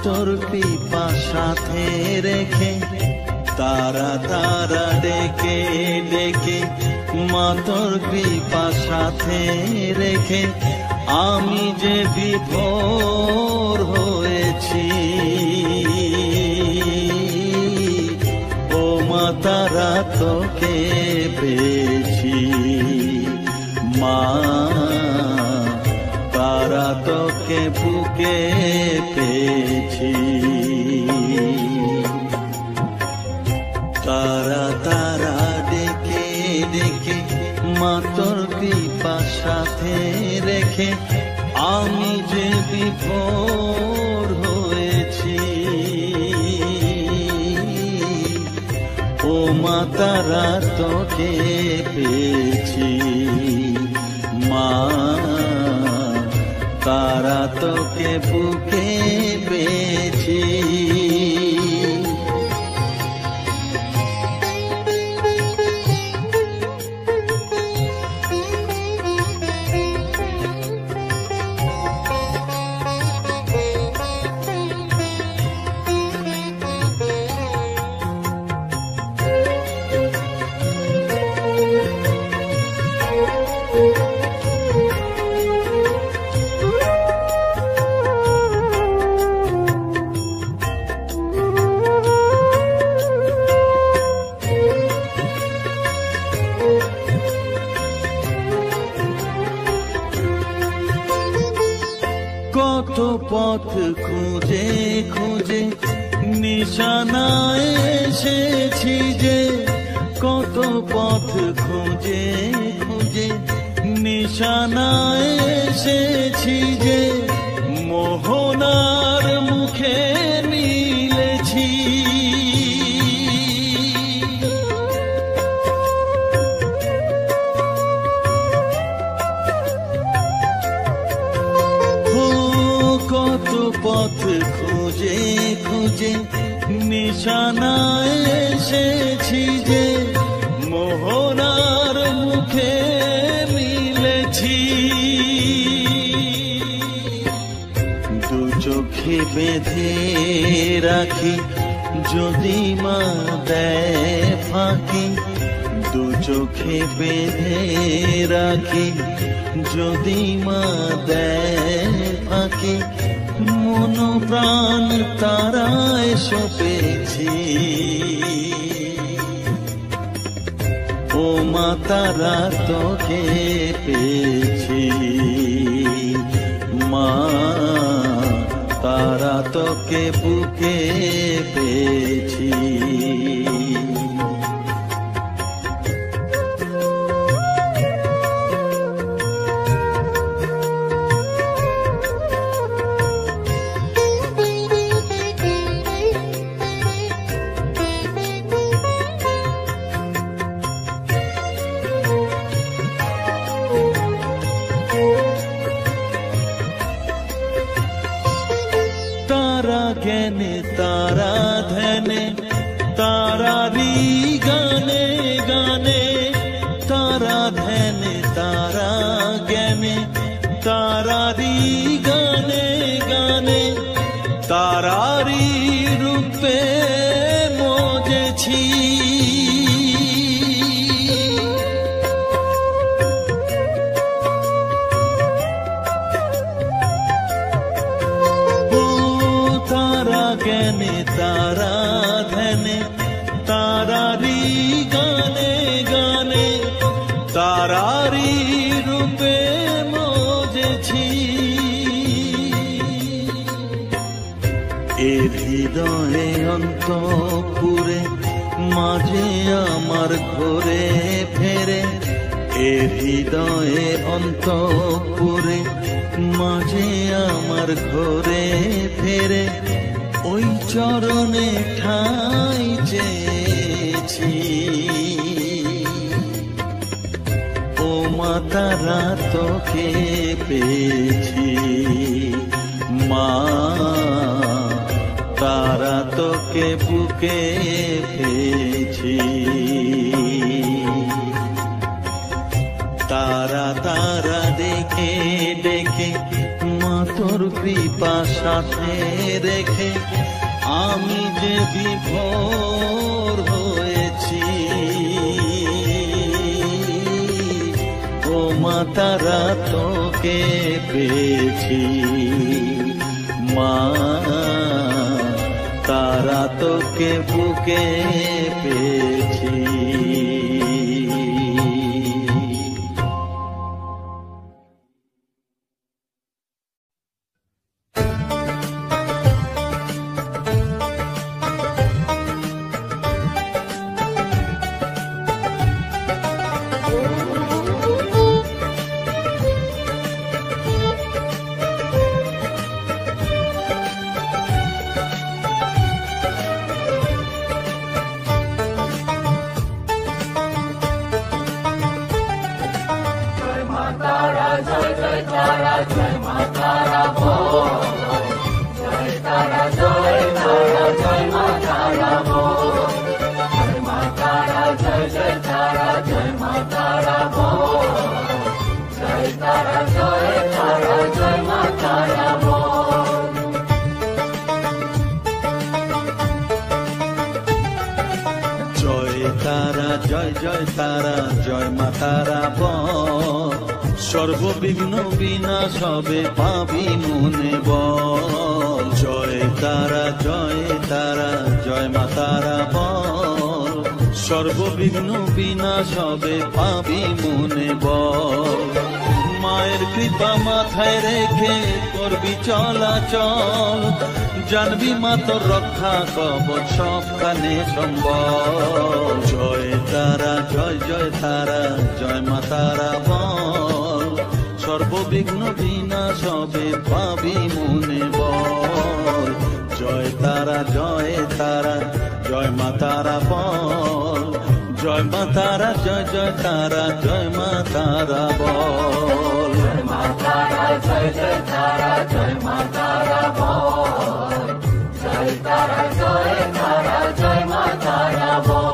তোর কৃপা সাথে রেখে, তারা তারা ডেকে ডেকে মা তোর কৃপা সাথে রেখে আমি যে বিভোর হয়েছি। ও মা তারা তোকে পেয়েছি, মা তারা তোকে বুকে পেয়েছি। তারা তারা ডেকে ডেকে মা তোর কৃপা সাথে রেখে আমি যে বিভোর হয়েছি। ও মা তারা তোকে পেয়েছি, মা তারা তোকে বুকে পেয়েছি। কত পথ খুঁজে খুঁজে নিশানায় এসেছি যে, কত পথ খুঁজে খুঁজে নিশানায় এসেছি যে, মোহনার মুখে মিলেছি। কত পথ খুঁজে খুঁজে নিশানায় এসেছি যে, মোহনার মুখে মিলেছি। দু চোখে বেঁধে রাখি যদি মা দেয় ফাঁকি, দু চোখে বেঁধে রাখি যদি মা দেয় ফাঁকি, মন প্রাণ তারায় সপেছি। ও মা তারা তোকে পেয়েছি, মা তারা তোকে বুকে পেয়েছি। তারা জ্ঞানে তারা ধ্যানে তারারি গানে গানে, তারা ধ্যানে তারা জ্ঞানে তারারি গানে গানে, তারারি রূপে মজেছি। জ্ঞানে তারা ধ্যানে তারারি গানে গানে, তারারি রূপে মজেছি। এ হৃদয়ে অন্তঃপুরে মাঝে আমার ঘরে ফেরে, এ হৃদয়ে অন্তঃপুরে মাঝে আমার ঘরে ফেরে, ওই চরণে ঠাই চেয়েছি। ও মা তারা তোকে পেয়েছি, মা তারা তোকে বুকে পেয়েছি। তারা তারা ডেকে ডেকে মা তোর কৃপা সাথে রেখে আমি যে বিভোর হয়েছি। ও মা তারা তোকে পেয়েছি, মা তারা তোকে বুকে পেয়েছি। জয় জয় তারা জয় মা তারা বল, সর্ববিঘ্ন বিনাশ হবে পাবি মনে বল। জয় তারা জয় তারা জয় মা তারা বল, সর্ববিঘ্ন বিনাশ হবে পাবি মনে বল। মায়ের কৃপা মাথায় রেখে করবি চলাচল, জানবি মা তোর রক্ষা কবচ সবখানে সম্বল। জয় তারা জয় জয় তারা জয় মা তারা বল, সর্ববিঘ্ন বিনাশ হবে পাবি মনে বল। জয় তারা জয় তারা জয় মা তারা বল, জয় মা তারা জয় জয় তারা জয় মা তারা বল। জয় মা তারা জয় জয় তারা জয় মা তারা বল, জয় তারা জয় তারা জয় মা তারা বল।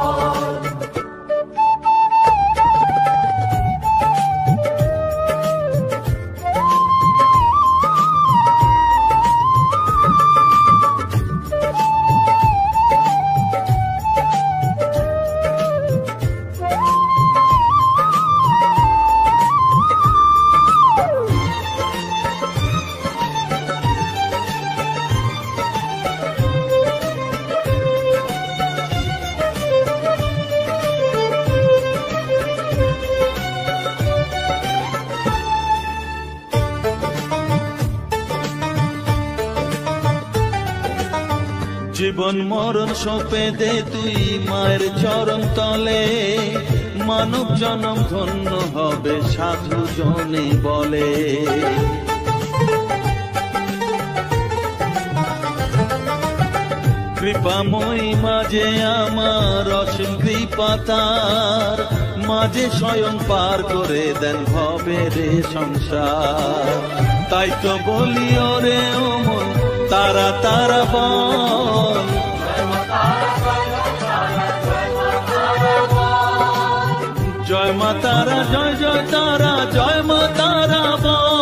জীবন মরণ সঁপে দে তুই মায়ের চরণ তলে, মানব জনম ধন্য হবে সাধু জনে বলে। কৃপাময়ী মাঝে আমার অসীম কৃপা তার, মাঝে স্বয়ং পার করে দেন ভবের সংসার। তাই তো বলি ওরে ও মন তারা তারা বল, জয় মা তারা জয় জয় তারা জয় মা তারা বল।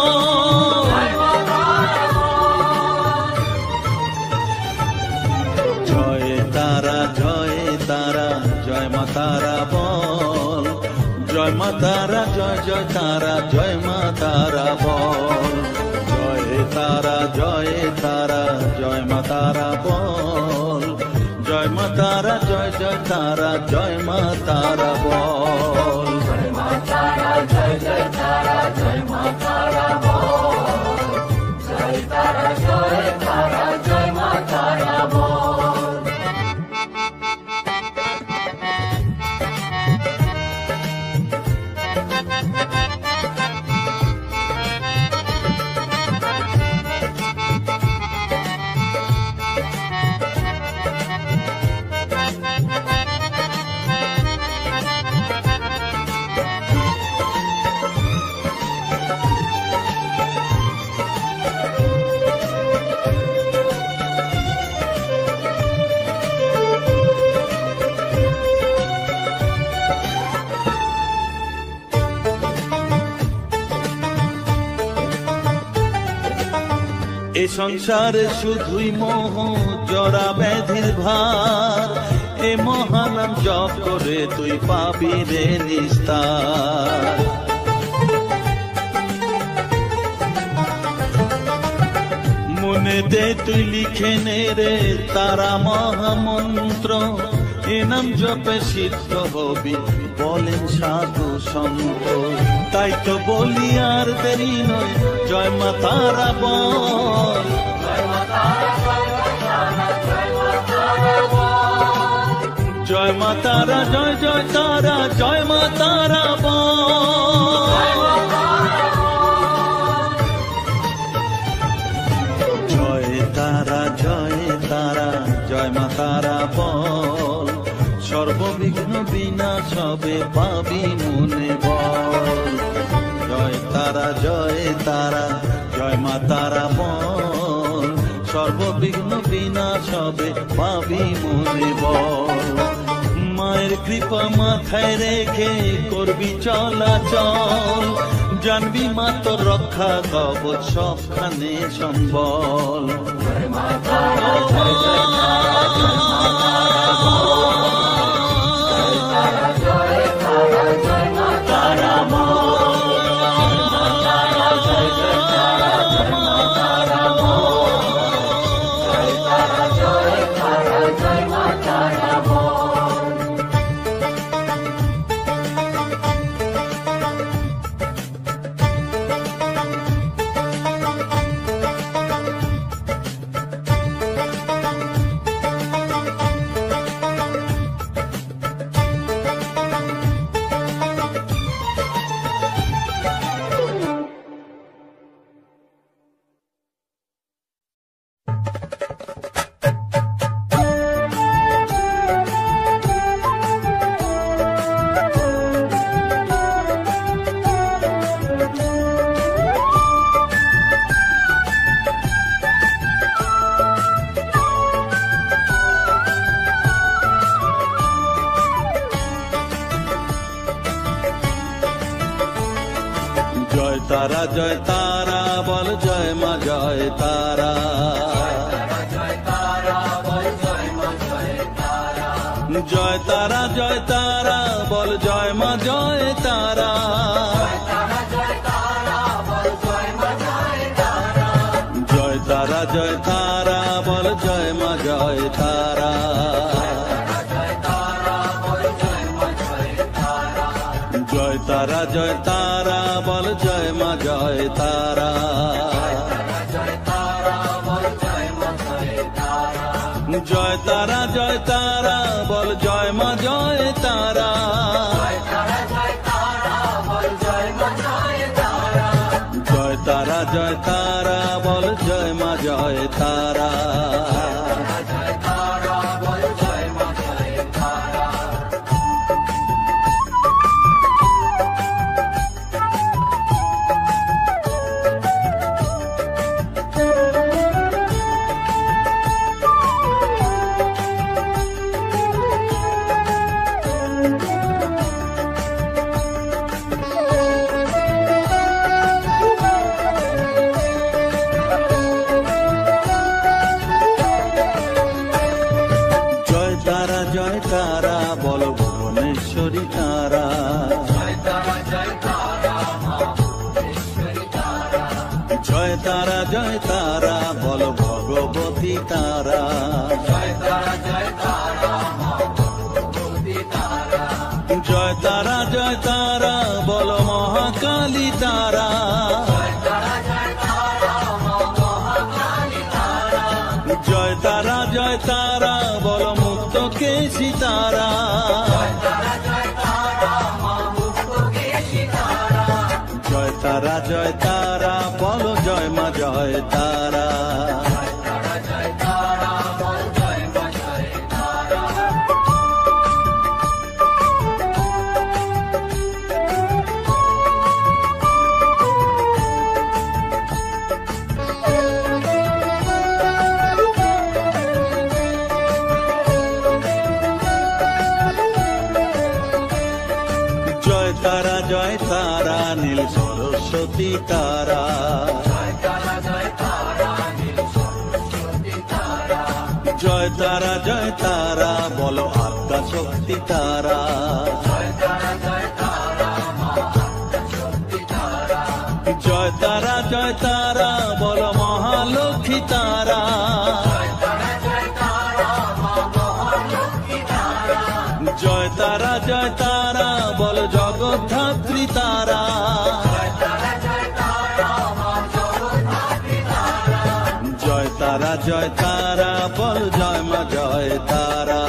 জয় তারা জয় তারা জয় মা তারা বল, জয় মা তারা জয় জয় তারা জয় মা তারা বল। জয় তারা জয় তারা জয় মা তারা বল, জয় মা তারা জয় জয় তারা জয় মা তারা বল। জয় মা তারা জয় জয় তারা জয় মা তারা বল, জয় তারা জয় তারা জয় মা তারা বল। এ সংসারে শুধুই মোহ জরা ব্যাধির ভার, এ মহানাম জপ করে তুই পাবি রে নিস্তার। মনেতে তুই লিখে নে রে তারা মহামন্ত্র, এ নাম জপে সিদ্ধ হবি বলেন সাধু সন্ত। তাই তো বলি আর দেরি নয়, জয় মা তারা বল, জয় মা তারা, জয় জয় তারা, জয় মা তারা বল। জয় তারা, জয় তারা, জয় মা তারা বল, সর্ববিঘ্ন বিনাশ হবে পাবি মনে বল। জয় তারা, জয় তারা, জয় মা তারা বল, সর্ববিঘ্ন বিনাশ হবে পাবি মনে বল। মায়ের কৃপা মাথায় রেখে করবি চলাচল, জানবি মা তোর রক্ষা কবচ সবখানে সম্বল। জয় তারা, জয় তারা বল, জয় মা জয় তারা, জয় তারা, জয় তারা বল, জয় মা জয় তারা, জয় তারা, জয় তারা বল, জয় মা জয় তারা, জয় তারা, জয় তারা বল, জয় মা জয় তারা, জয় তারা, জয় তারা বল, জয় মা জয় তারা, জয় তারা, জয় তারা বল, জয় মা জয় তারা। জয় তারা বল ভুবনেশ্বরী তারা, জয় তারা, জয় তারা বল ভগবতী তারা, জয় তারা, জয় তারা বল মহাকালী তারা, জয় তারা, জয় তারা বল মুক্ত কেশী তারা, জয় তারা, জয় তারা বল, জয় মা জয় তারা। জয় তারা, জয় তারা নীল সরস্বতী তারা, জয় তারা, জয় তারা নীল জয় তারা বলো আদ্যা শক্তি তারা। জয় তারা বলো মহালক্ষ্মী তারা। জয় তারা বলো জগদ্ধাত্রী তারা। জয় তারা বল জয় মা জয় তারা।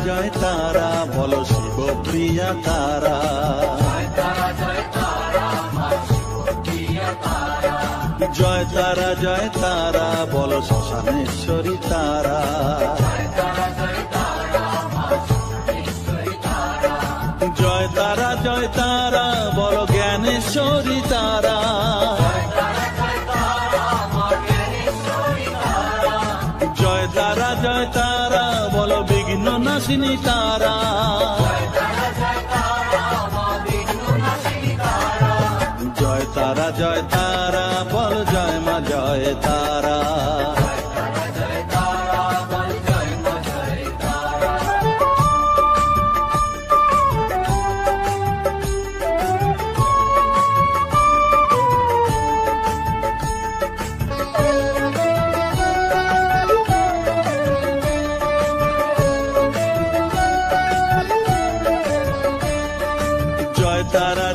জয় তারা বলো শিবপ্রিয়া তারা। জয় তারা বলো শ্মশানেশ্বরী তারা। জয় তারা বলো জ্ঞানেশ্বরী তারা। জয় তারা বলো বিঘ্ন নাশিনী তারা। জয় তারা বল জয় মা জয় তারা।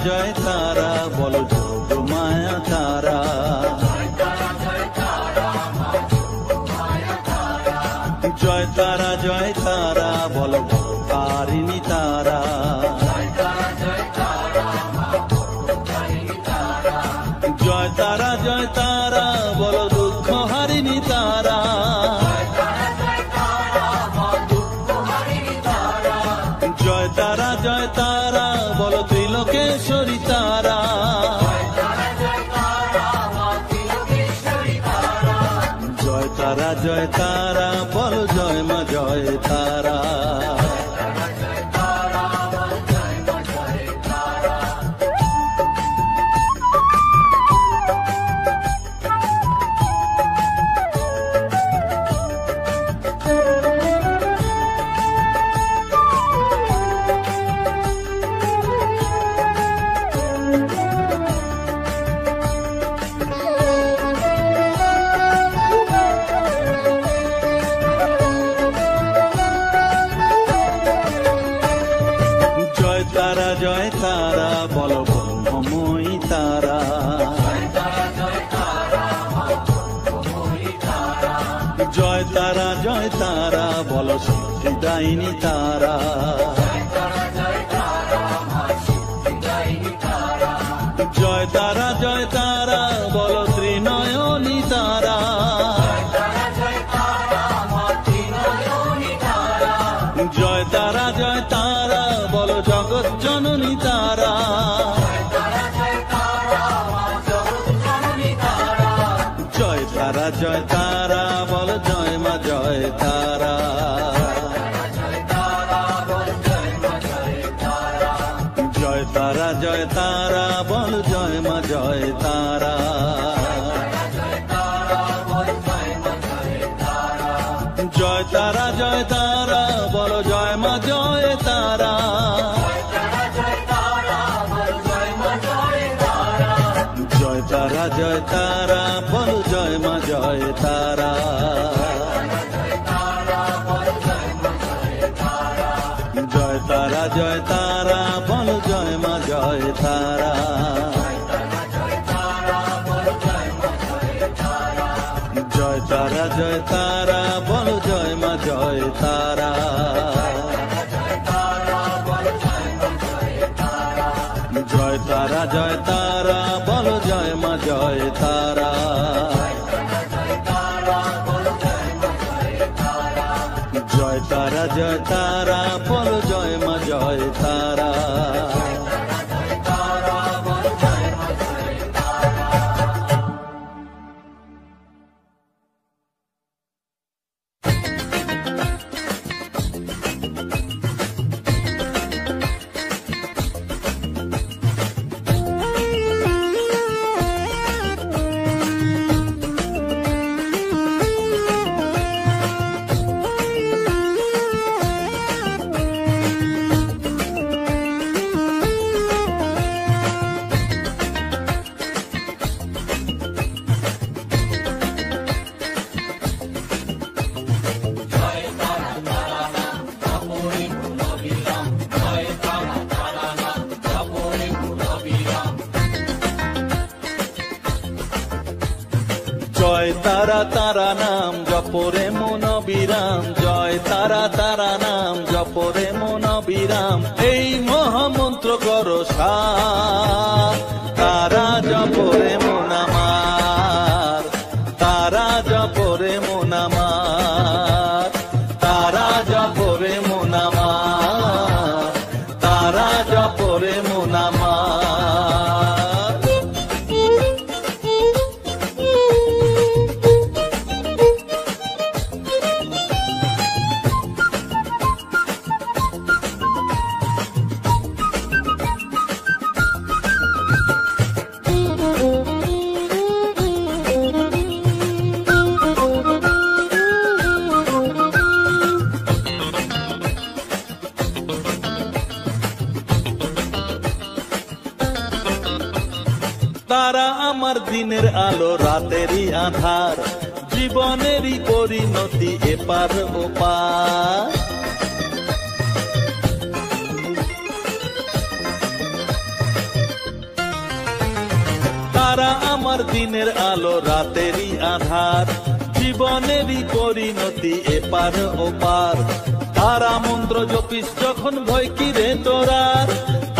জয় তারা বলো যোগ মায়া তারা। জয় তারা বলো তারিণী তারা। জয় তারা বলো দুঃখ হারিণী তারা। জয় তারা বলো ত্রিলোকেশ্বরী তারা। জয় তারা বলো জয় মা জয় তারা। জয় তারা বলো ব্রহ্মময়ী তারা। জয় তারা বলো সিদ্ধিদায়িনী তারা। জয় তারা বলো ত্রিনয়নী তারা। জয় তারা বলো জগৎ জননী তারা। জয় তারা বলো জয় মা জয় তারা। জয় তারা বলো জয় মা জয় তারা। জয় তারা বলো জয় মা জয় তারা। জয় তারা বলো জয় মা জয় তারা। জয় তারা বলো জয় মা জয় তারা। জয় তারা বলো জয় মা জয় তারা। জয় তারা বলো জয় মা জয় তারা। জয় তারা, বল জয় মা জয় তারা। জয় তারা তারা নাম জপরে মন বিরাম, জয় তারা তারা নাম জপরে মন বিরাম। এই মহামন্ত্র করো সার, তারা জপরে মন আমার, তারা জপরে মন আমার, তারা জপরে মন আমার, তারা জপরে মন আমার। তারা আমার দিনের আলো রাতেরই আধার, জীবনেরই পরিণতি এপার ওপার। তারা আমার দিনের আলো রাতেরই আধার, জীবনেরই পরিণতি এপার ওপার। তারা মন্ত্র জপিস যখন ভয় কি রে তোরার,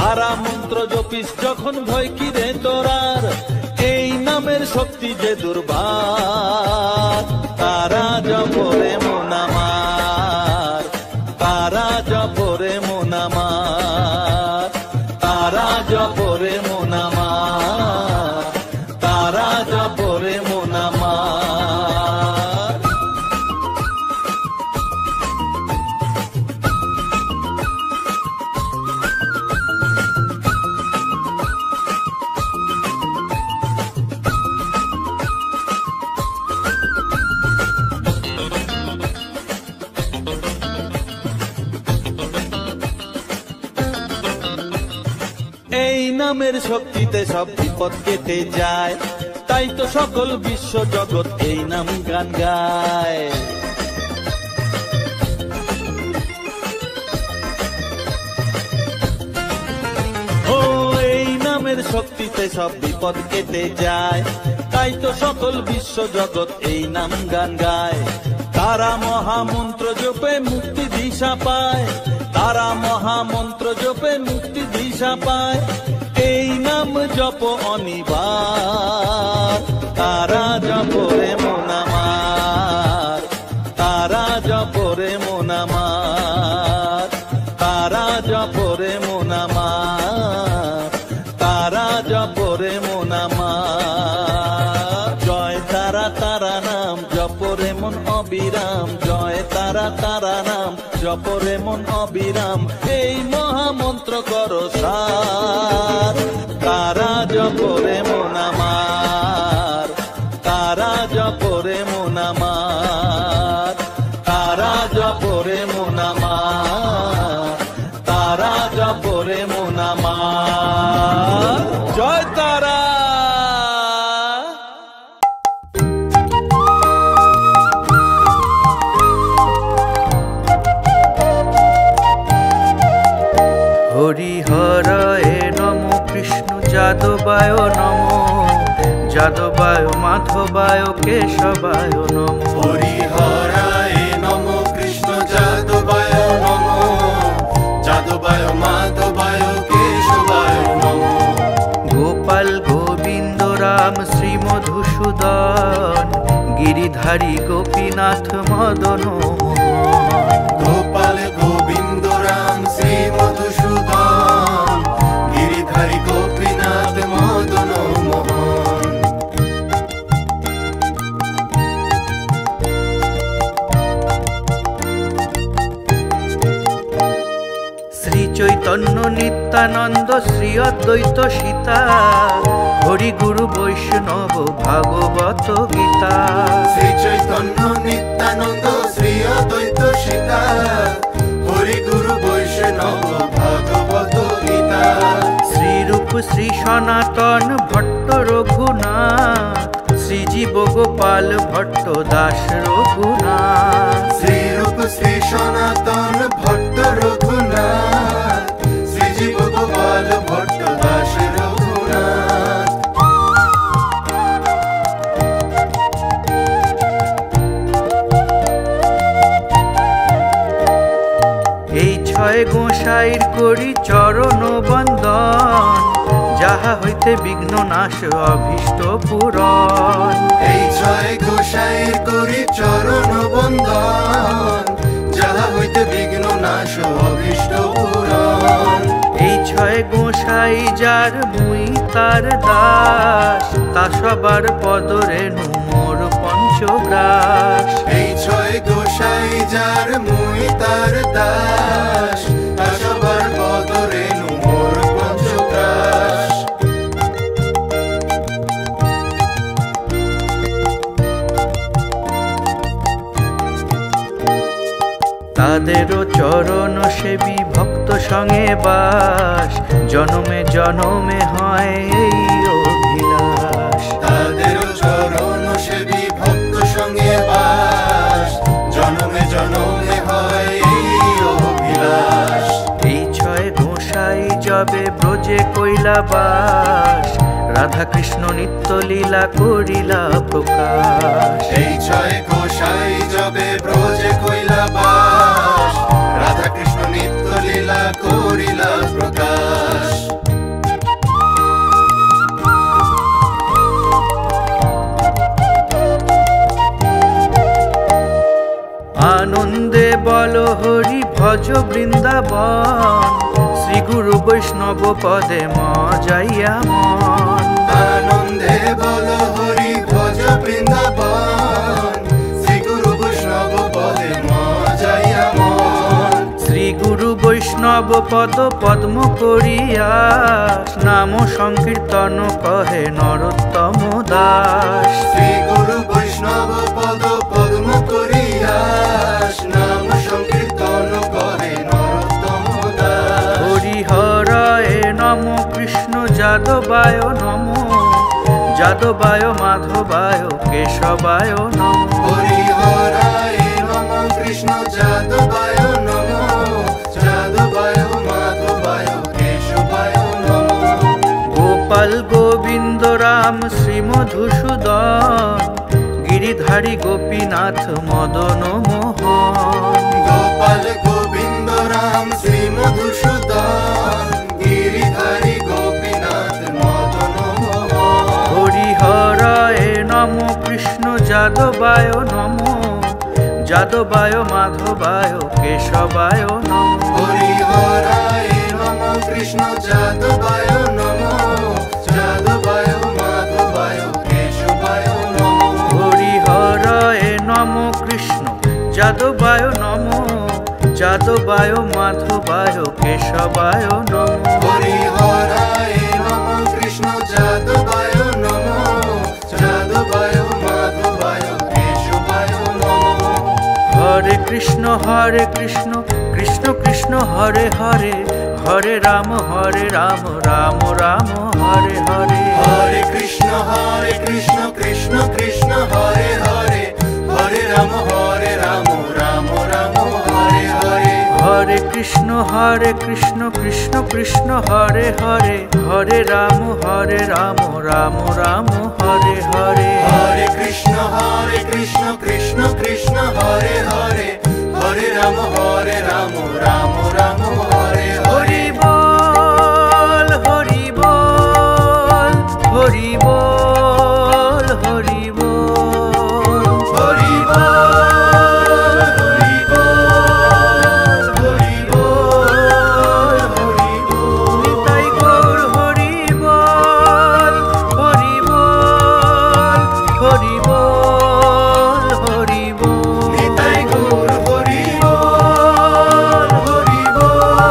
তারা মন্ত্র জপিস যখন ভয় কি রে তোরার। এই নামের শক্তি যে দুর্বার, তারা জপরে মন আমার, তারা জপরে মন আমার, তারা জপরে মন আমার, তারা জপরে মন আমার। এই নামের শক্তিতে সব বিপদ কেটে যায়, তাই তো সকল বিশ্ব জগৎ এই নাম গান গায়। ও এই নামের শক্তিতে সব বিপদ কেটে যায়, তাই তো সকল বিশ্ব জগৎ এই নাম গান গায়। তারা মহামন্ত্র জপে মুক্তি দিশা পায়, তারা মহামন্ত্র জপে মুক্তি দিশা পায়। এই নাম জপ অনিবার, তারা জপরে মন আমার, তারা জপরে মন আমার, তারা জপরে মন আমার, তারা জপরে মন আমার। জয় তারা তারা নাম জপরে মন অবিরাম, জয় তারা তারা নাম জপরে মন অবিরাম। এই মহামন্ত্র করো সার, তারা জপরে মন আমার, তারা জপরে মন আমার, তারা জপরে মন আমার, তারা জপরে মন আমার। জয় তারা। হরিহরায় নম, কৃষ্ণ যাদবায় নম, যাদবায় মাধবায় কেশবায় নম। হরিহরায় নম, কৃষ্ণ যাদবায় নম, যাদবায় মাধবায় কেশবায় নম। গোপাল গোবিন্দ রাম শ্রী মধুসূদন, গিরিধারী গোপীনাথ মদন মোহন। গোপাল নিত্যানন্দ শ্রী অদ্বৈত সীতা, হরি গুরু বৈষ্ণব ভাগবত গীতা। শ্রী চৈতন্য নিত্যানন্দ শ্রী অদ্বৈত সীতা, হরি গুরু বৈষ্ণব ভাগবত গীতা। শ্রীরূপ শ্রী সনাতন ভট্ট রঘুনাথ, শ্রীজীব গোপাল ভট্ট দাস রঘুনাথ। শ্রীরূপ শ্রী সনাতন ভট্ট রঘুনাথ, শ্রীজীব গোপাল ভট্ট দাস রঘুনাথ। এই ছয় গোসাইর করি চরণ বন্দন, যাহা হইতে বিঘ্ন নাশ অভীষ্ট পূরণ। এই ছয় গোসাইর করি চরণ বন্দন, যাহা হইতে বিঘ্ন নাশ অভীষ্ট পূরণ। এই ছয় গোসাই যার মুই তার দাস, তা সবার পদরেণু মোর পঞ্চগ্রাস। এই ছয় গোসাই যার মুই তার দাস, তা সবার পদরেণু মোর পঞ্চগ্রাস। তাদেরও চরণ সেবী ভক্ত সঙ্গে বাস, জনমে জনমে হয় এই অভিলাষ। তাদেরও চরণ সেবী ভক্ত সঙ্গে বাস, জনমে জনমে হয় এই অভিলাষ। এই ছয় গোসাই যবে ব্রজে কইলা বাস, রাধা কৃষ্ণ নিত্য লীলা করিলা প্রকাশ। এই ছয় গোসাই যবে ব্রজে কইলা বাস, রাধা কৃষ্ণ নিত্য লীলা করিলা প্রকাশ। আনন্দে বল হরি ভজ বৃন্দাবন, শ্রী গুরু বৈষ্ণব পদে মজাইয়া মন। আনন্দে বল হরি ভজ বৃন্দাবন, শ্রী গুরু বৈষ্ণব পদে মজাইয়া মন। শ্রী গুরু বৈষ্ণব পদ পদ্ম করিয়া, নাম সংকীর্তন কহে নরোত্তম দাস। শ্রী গুরু বৈষ্ণব পদ পদ্ম করিয়া, নাম সংকীর্তন কহে নরোত্তম দাস। হরিহরায় নম কৃষ্ণ যাদবায় নম, যাদবায় মাধবায় কেশবায় নম। হরিহরায় নম কৃষ্ণ যাদবায় নম, যাদবায় মাধবায় কেশবায় নম। গোপাল গোবিন্দ রাম শ্রী মধুসূদন, গিরিধারী গোপীনাথ মদন মোহন। গোপাল গোবিন্দ রাম শ্রী মধুসূদন, গিরিধারী গোপীনাথ মদন মোহন। হরিহরায় নম কৃষ্ণ যাদবায় নম, যাদবায় মাধবায় কেশবায় নম। হরিহরায় নম কৃষ্ণ যাদবায় নম, যাদবায় মাধবায় কেশবায় নম। হরিহরায় নম কৃষ্ণ যাদবায় নম, যাদবায় মাধবায় কেশবায় নম। হরিহরায় নম কৃষ্ণ যাদবায় নম, যাদবায় মাধবায় কেশবায় নম। হরে কৃষ্ণ কৃষ্ণ কৃষ্ণ হরে হরে, হরে রাম রাম রাম হরে হরে। হরে কৃষ্ণ কৃষ্ণ কৃষ্ণ হরে হরে, হরে রাম রাম রাম হরে হরে। হরে কৃষ্ণ কৃষ্ণ কৃষ্ণ হরে হরে, হরে রাম রাম রাম হরে হরে। হরে কৃষ্ণ কৃষ্ণ কৃষ্ণ হরে হরে, হরে রাম রাম রাম হরে হরে। হরি বল হরি বল, হরি বল হরি বল, হরি বল হরি বল, হরি বল হরি বল। নিতাই গৌর হরি বল, হরি বল হরি বল, হরি বল। নিতাই গৌর হরি বল, হরি বল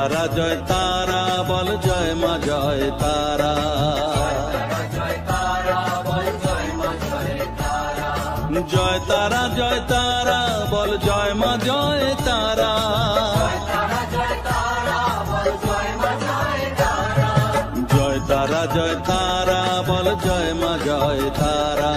জয় তারা বল জয় মা জয় তারা। জয় তারা জয় তারা বল জয় মা জয় তারা। জয় তারা জয় তারা বল জয় মা জয় তারা।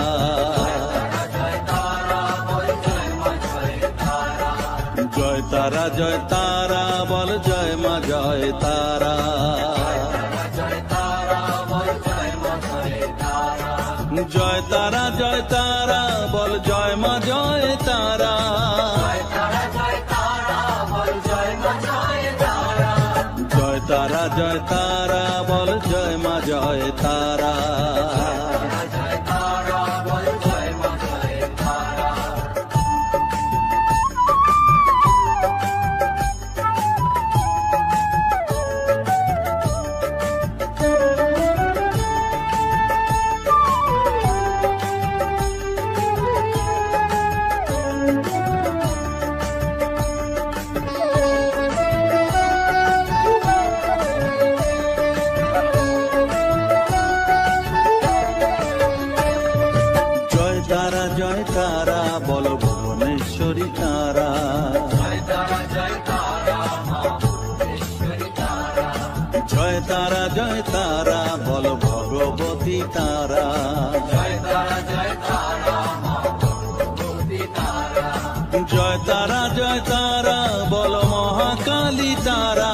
জয় তারা জয় তারা বল জয় মা জয় তারা। জয় তারা জয় তারা বল জয় মা জয় তারা। জয় তারা জয় তারা বল জয় মা জয় তারা। জয় তারা বল ভুবনেশ্বরী তারা। জয় তারা জয় তারা বল ভগবতী তারা। জয় তারা জয় তারা বল মহাকালী তারা।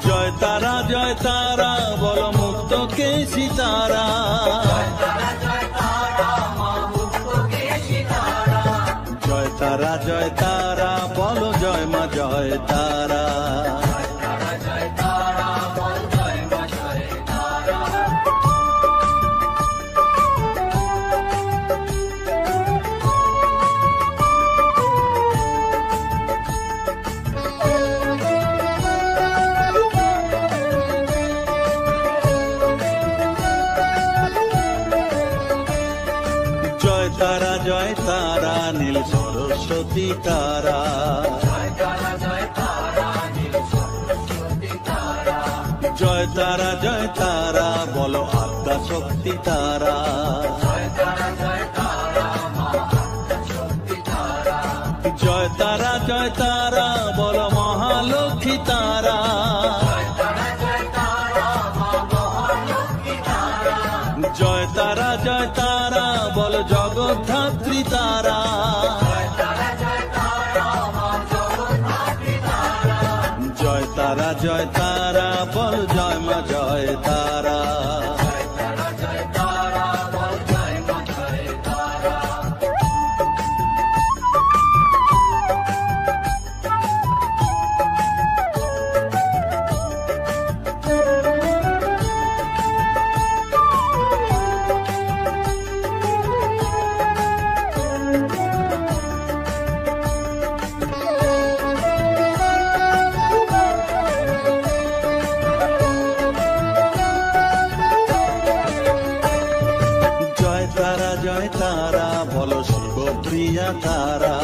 জয় তারা জয় তারা বল মুক্ত কেশী তারা। জয় তারা জয় তারা বল জয় মা জয় তারা। জয় তারা জয় তারা নীল সরস্বতী তারা। জয় তারা জয় তারা বলো আদ্যা শক্তি তারা। জয় তারা জয় তারা বলো মহালক্ষ্মী তারা। জয় তারা জয় তারা বল জগদ্ধাত্রী তারা। জয় তারা জয় তারা বল জয় মা জয় তারা। জয় তারা বলো শিবপ্রিয়া তারা।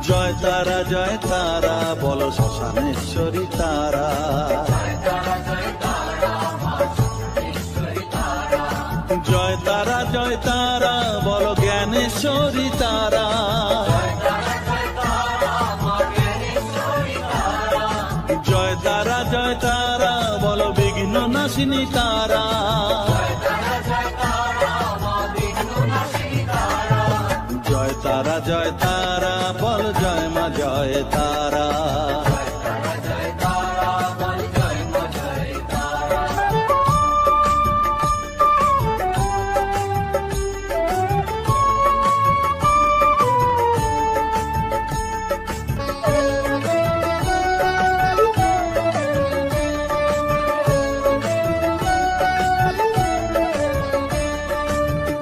জয় তারা জয় তারা বলো শ্মশানেশ্বরী তারা। জয় তারা জয় তারা বলো জ্ঞানেশ্বরী তারা। জয় তারা জয় তারা বলো বিঘ্ন নাশিনী তারা। জয় তারা জয় তারা বল জয় মা জয় তারা।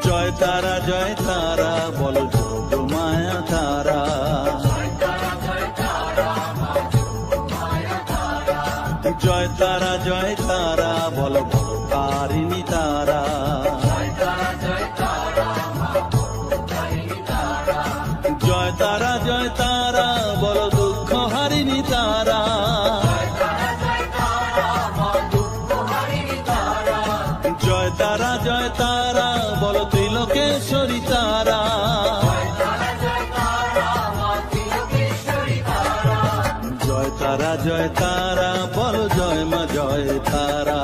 জয় তারা জয় তারা বলো যোগ মায়া তারা। জয় তারা জয় তারা বলো ভবতারিণী তারা। তারা। জয় তারা জয় তারা বলো ত্রিলোকেশ্বরী তারা। জয় তারা জয় তারা বলো জয় মা জয় তারা।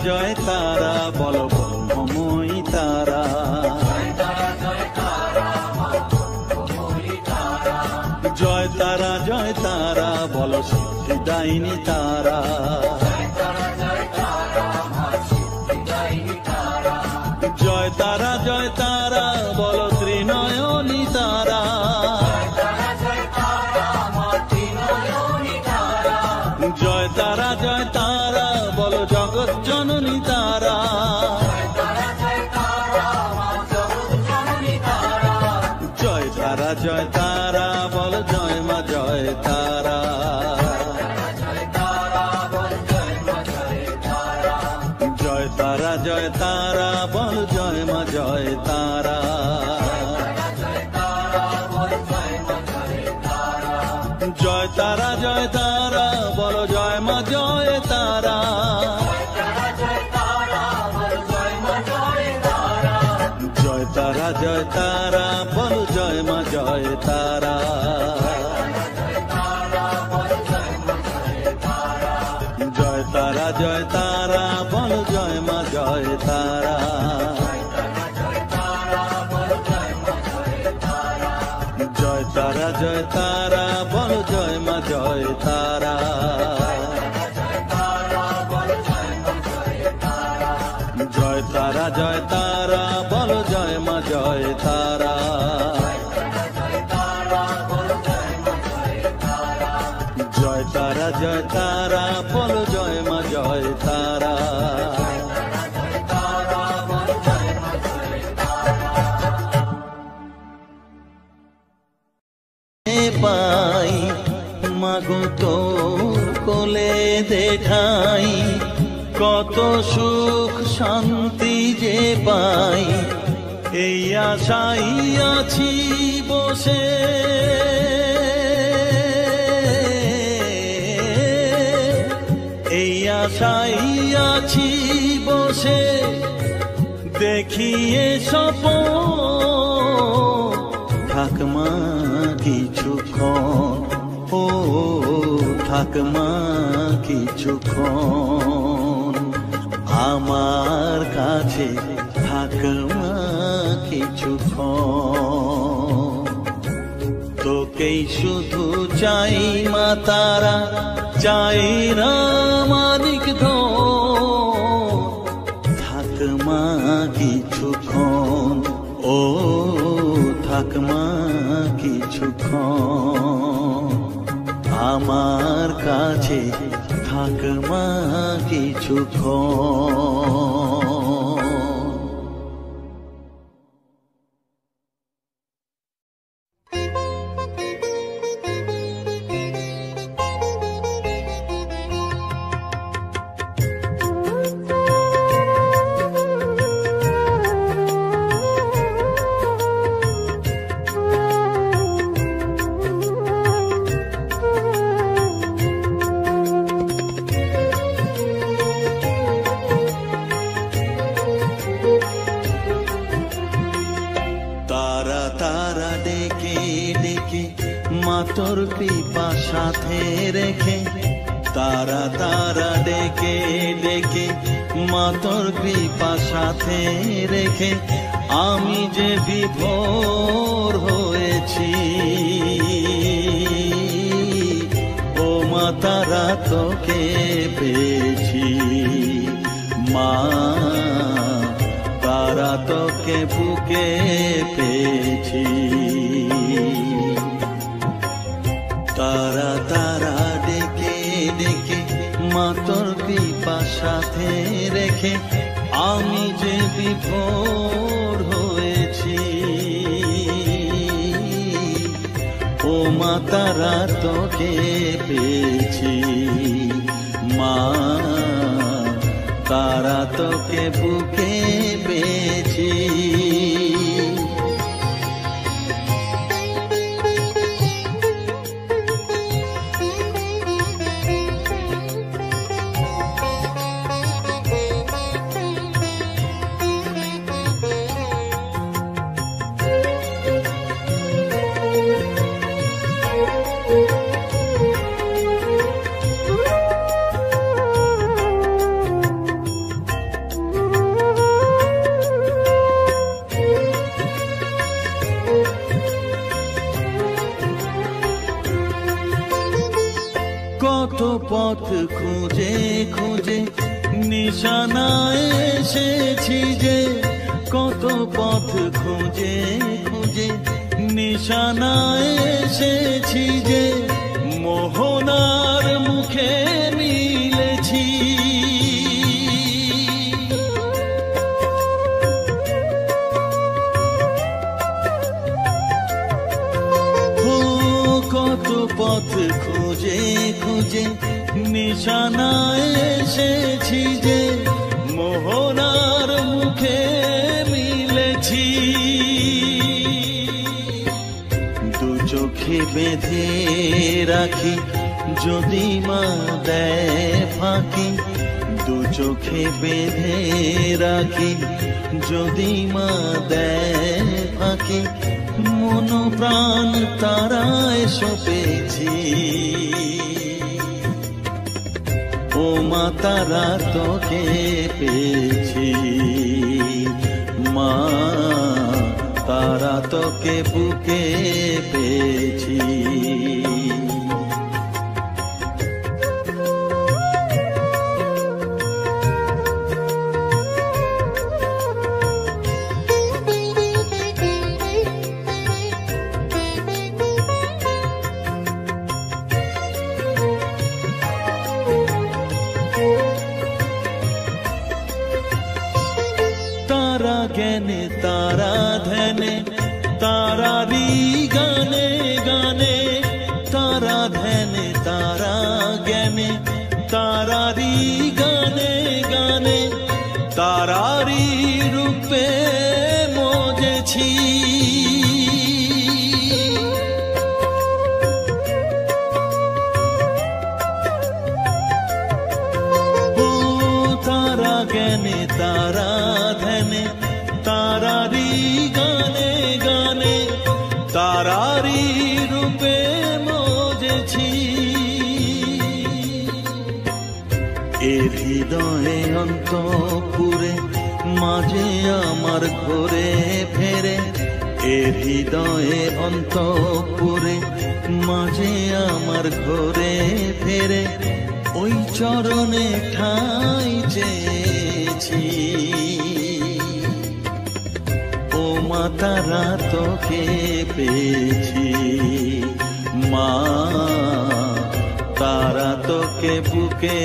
জয় তারা বলো ব্রহ্মময়ী তারা। জয় তারা জয় তারা বলো সিদ্ধিদায়িনী তারা। জয় তারা জয় তারা বলো ত্রিনয়নী তারা। জয় তারা জয় তারা বলো জগৎ জননী তারা। জয় তারা জয় তারা বলো জয় মা জয় তারা। জয় তারা জয় তারা বলো জয় মা জয় তারা। জয় তারা জয় তারা বলো জয় মা জয় তারা। জয় তারা জয় তারা বলো জয় মা জয় তারা। জয় তারা জয় তারা বলো জয় মা জয় তারা। জয় তারা জয় তারা বলো জয় মা জয় তারা। জয় তারা জয় তারা বলো জয় মা জয় তারা। জয় তারা জয় তারা বলো জয় মা জয় তারা। পাই মাগো তোর কোলে দেখাই কত সুখ শান্তি যে পাই। এই আশাই আছি বসে এই আশাই আছি বসে দেখিয়ে স্বপ্ন থাকমা কিছুক্ষণ ও থাকমা কিছুক্ষণ আমার কাছে থাকমা কিছুক্ষণ। তোকেই শুধু চাই মা তারা চাই না মানিক ধন। থাকমা কিছুক্ষণ ও থাকমা কিছুক্ষণ আমার কাছে থাকমা কিছুক্ষণ। তোর কৃপা সাথে রেখে তারা তারা ডেকে ডেকে মা তোর কৃপা সাথে রেখে আমি যে বিভোর হয়েছি। ও মা তারা তোকে পেয়েছি মা তারা তোকে বুকে পেয়েছি। দেখে আমি যে বিভোর হয়েছি। ও মা তারা তোকে পেয়েছি, মা তারা তোকে বুকে পেয়েছি। কত পথ খুঁজে খুঁজে নিশানায় এসেছি যে, কত পথ খুঁজে খুঁজে নিশানায় এসেছি যে, মোহনার মুখে মিলেছি। কত পথ খুঁজে খুঁজে নিশানায় এসেছি যে, মোহনার মুখে মিলেছি। দু চোখে বেঁধে রাখি যদি মা দেয় ফাঁকি, দু চোখে বেঁধে রাখি যদি মা দেয় ফাঁকি, মন প্রাণ তারায় সপেছি। ও মা তারা তোকে পেয়েছি, মা তারা তোকে বুকে পেয়েছি। তারা জ্ঞানে তারা ধ্যানে তারারি গানে গানে, তারা ধ্যানে তারা জ্ঞানে তারারি গানে গানে, তারারি রূপে মজেছি। ও তারা জ্ঞানে তারা ধ্যানে তারারি গানে গানে, তারারি রূপে মজেছি। এ হৃদয়ে অন্তপুরে মাঝে আমার ঘরে ফেরে, এ হৃদয়ে অন্তপুরে মাঝে আমার ঘরে ফেরে, ওই চরণে ঠাঁই চেয়েছি। ও মা তারা তোকে পেয়েছি, মা তারা তোকে বুকে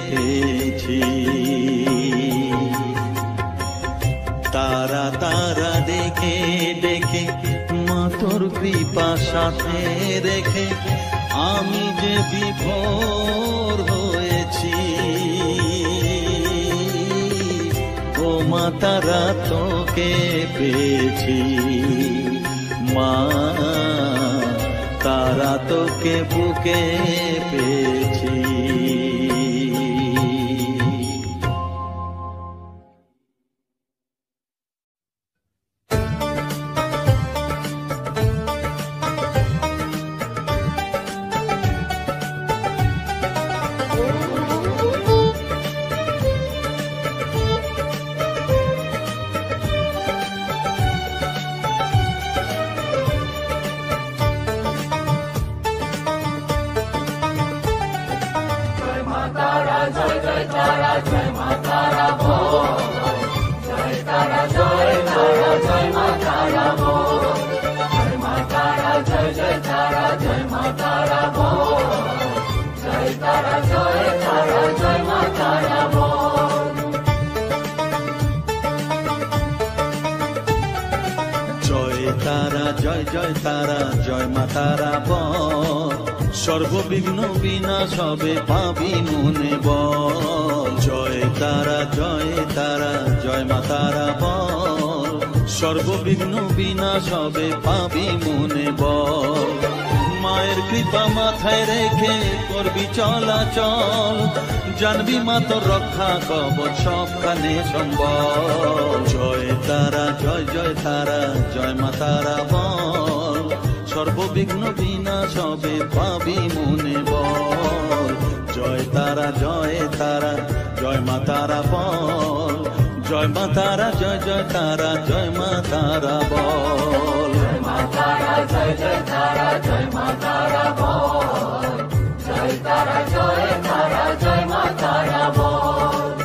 পেয়েছি। তারা তারা ডেকে ডেকে মা তোর কৃপা সাথে রেখে আমি যে বিভোর হয়েছি। ও মা তারা তোকে পেয়েছি, মা তারা তোকে বুকে পেয়েছি। জয় তারা জয় মা তারা বল সর্ববিঘ্ন বিনাশ হবে পাবি মনে বল জয় তারা জয় মা তারা বল সর্ববিঘ্ন বিনাশ হবে পাবি মনে বল মায়ের কৃপা মাথায় রেখে করবি চলাচল জানবি মা তোর রক্ষা কবচ সবখানে সম্বল জয় তারা জয় মা তারা বল সর্ববিঘ্ন বিনাশ হবে পাবি মনে বল জয় তারা জয় মা তারা বল জয় মা তারা জয় তারা জয় মা তারা বল জয় মা তারা জয় মা তারা বল জয় তারা জয় মা তারা বল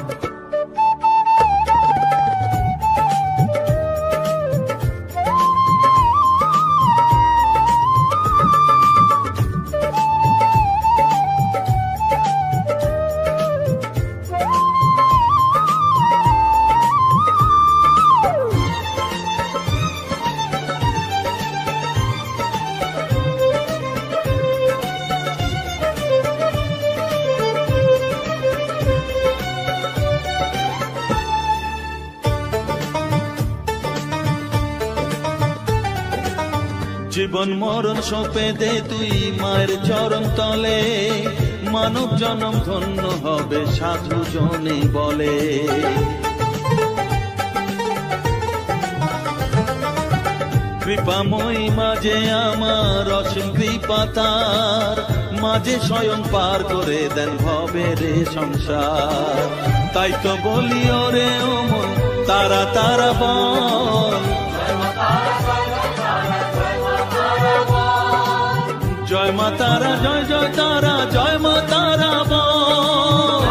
জীবন মরণ সঁপে দে তুই মায়ের চরণ তলে মানব জনম ধন্য হবে সাধু জনে বলে কৃপাময়ী মাঝে আমার অসীম কৃপা তার মাঝে স্বয়ং পার করে দেন ভবের সংসার তাই তো বলি ওরে ও মন তারা তারা বল জয় মা তারা জয় তারা জয় মা তারা বল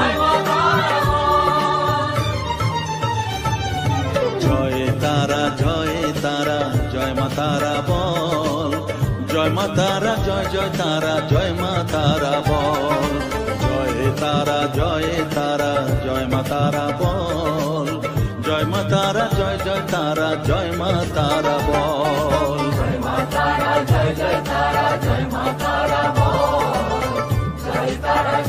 জয় তারা জয় মা তারা বল জয় মা তারা জয় তারা জয় মা তারা বল জয় তারা জয় মা তারা বল জয় মা তারা জয় তারা জয় মা তারা বল জয় মা তারা জয় মা তারা বল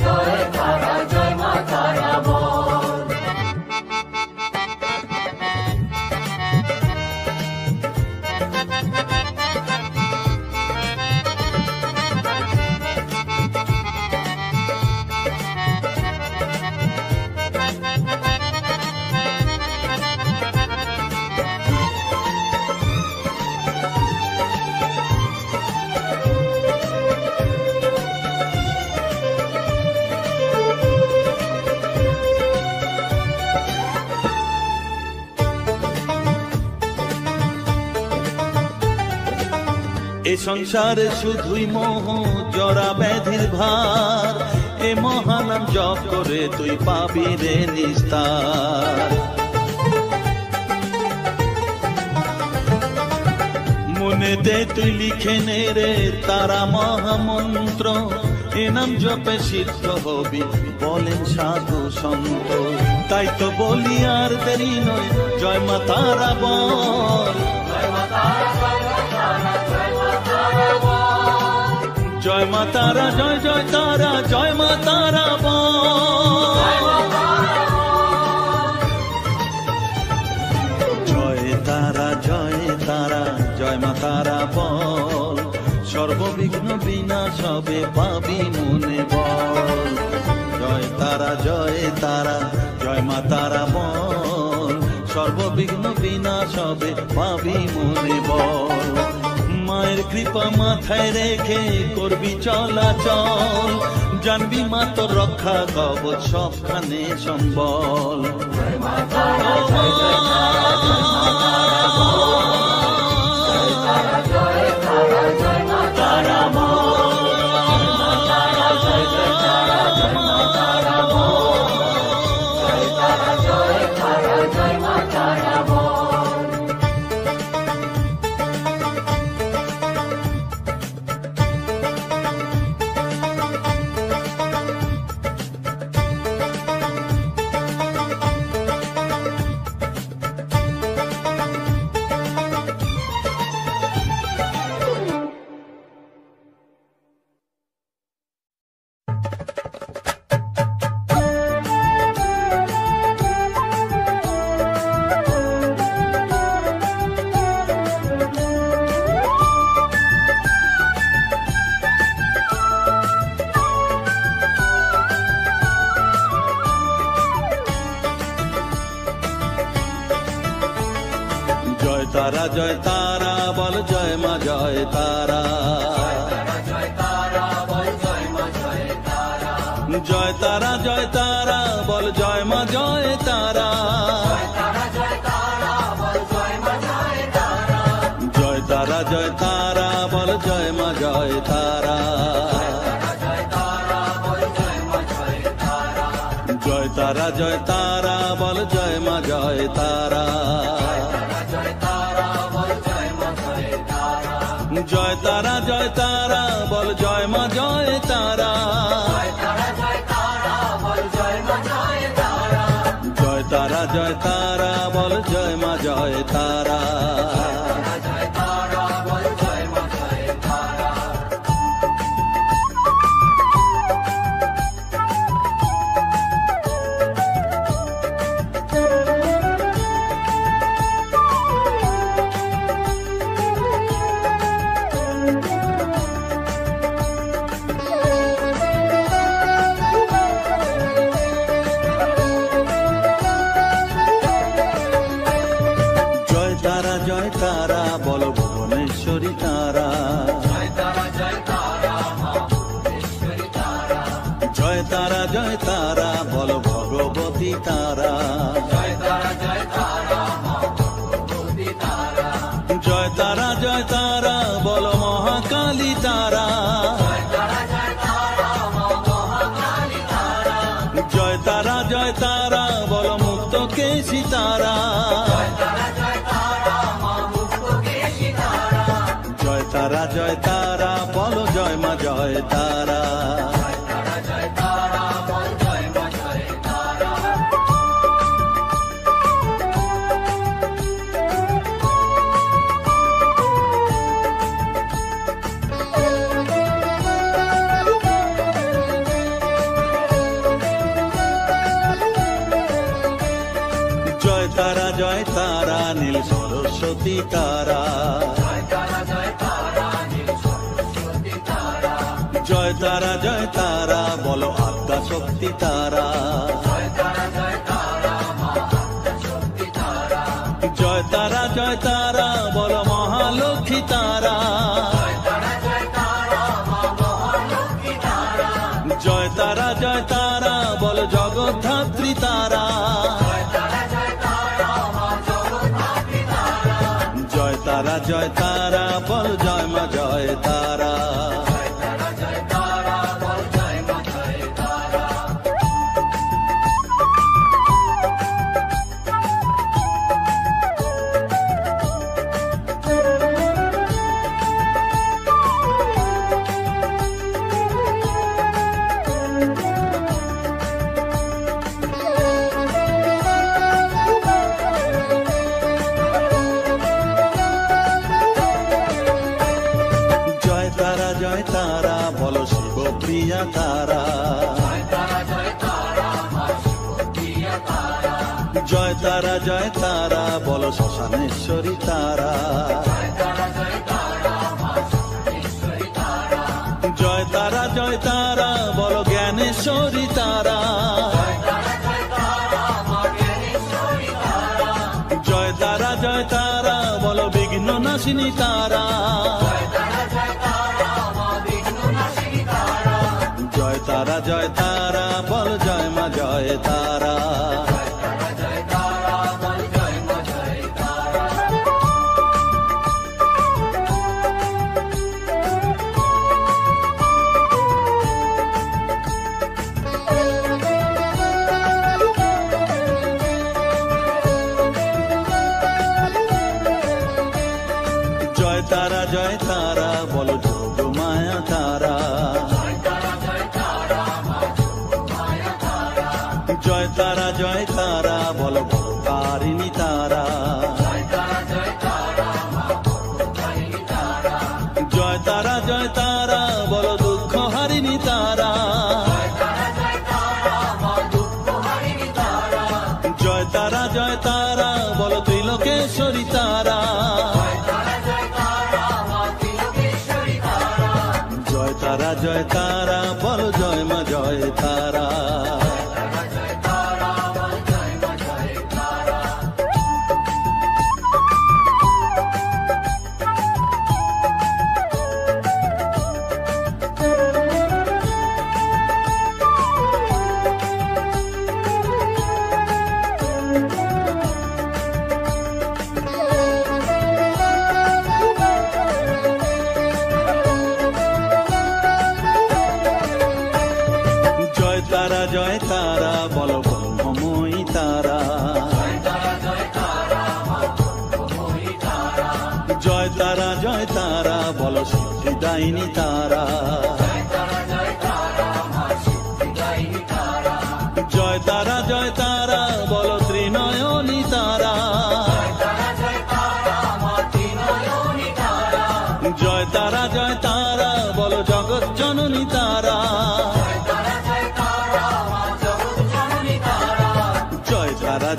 জয় তারা জয় মা তারা বল এ সংসারে শুধুই মোহ জরা ব্যাধির ভার এ মহানাম জপ করে তুই পাবি রে নিস্তার মনে দে তুই লিখে নে রে তারা মহামন্ত্র এ নাম জপে সিদ্ধ হবি বলেন সাধু সন্ত তাই তো বলি আর দেরি নয় জয় মা তারা বল জয় মা তারা জয় তারা জয় মা তারা বল জয় তারা জয় মা তারা বল সর্ববিঘ্ন বিনাশ হবে পাবি মনে বল জয় তারা জয় মা তারা বল সর্ববিঘ্ন বিনাশ হবে পাবি মনে বল মায়ের কৃপা মাথায় রেখে করবি চলাচল জানবি মা তোর রক্ষা কবচ সবখানে সম্বল জয় মা তারা জয় তারা জয় মা তারা জয় তারা বল জয় মা জয় তারা, জয় তারা জয় তারা বল জয় মা জয় তারা, জয় তারা জয় তারা বল জয় মা জয় তারা, জয় তারা জয় তারা বল জয় মা জয় তারা, জয় তারা জয় তারা বল জয় মা জয় তারা, জয় তারা জয় তারা বল জয় মা জয় তারা। জয় তারা বল ভুবনেশ্বরী তারা, জয় তারা জয় তারা বল ভগবতী তারা, জয় তারা জয় তারা বল মহাকালী তারা, জয় তারা জয় তারা বল মুক্ত কেশী তারা, জয় তারা জয় তারা বল জয় মা জয় তারা। জয় তারা জয় তারা নীল সরস্বতী তারা, জয় তারা জয় তারা বলো আদ্যা শক্তি তারা, জয় তারা জয় তারা বলো মহালক্ষ্মী তারা, জয় তারা জয় তারা বলো জগদ্ধাত্রী তারা, জয় তারা জয় তারা বল জয় মা জয় তারা। জয় তারা বলো শিবপ্রিয়া তারা, জয় তারা জয় তারা বলো শ্মশানেশ্বরী তারা, জয় তারা জয় তারা বলো জ্ঞানেশ্বরী তারা, জয় তারা জয় তারা বলো বিঘ্ন নাশিনী তারা, জয় তারা জয় তারা বল জয় মা জয় তারা। জয় তারা জয় তারা বলো যোগ মায়া তারা, জয় তারা জয় তারা বলো তারিণী তারা, জয় তারা জয় তারা বলো দুঃখ হারিণী তারা, জয় তারা জয় তারা বলো ত্রিলোকেশ্বরী তারা, জয় তারা জয় তারা বলো জয় মা জয় তারা। জয় তারা বলো ব্রহ্মময়ী তারা, জয় তারা বলো সিদ্ধিদায়িনী তারা, জয় তারা বলো ত্রিনয়নী তারা, জয় তারা বলো জগৎ জননী তারা,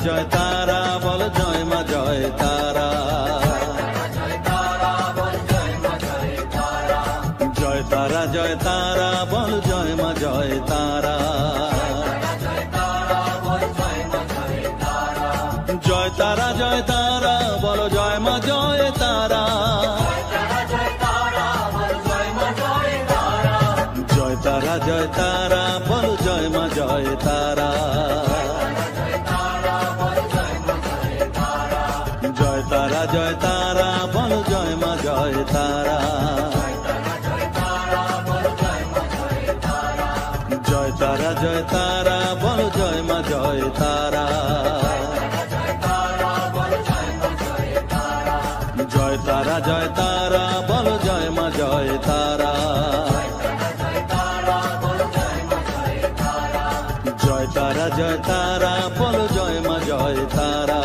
জয় তারা বলো জয় মা জয় তারা, জয় তারা বলো জয় মা জয় তারা, জয় তারা বলো জয় মা জয় তারা, জয় তারা বলো জয় মা জয় তারা, জয় তারা বলো জয় মা জয় তারা, জয় তারা বলো জয় মা জয় তারা, জয় তারা বলো জয় মা জয় তারা, জয় তারা বলো জয় মা জয় তারা।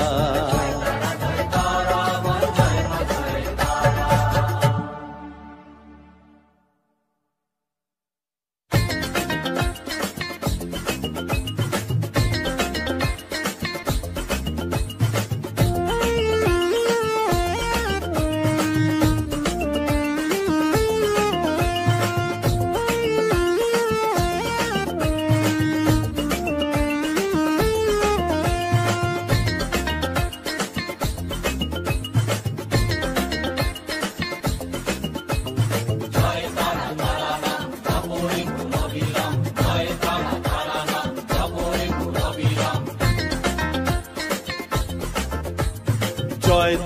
জয়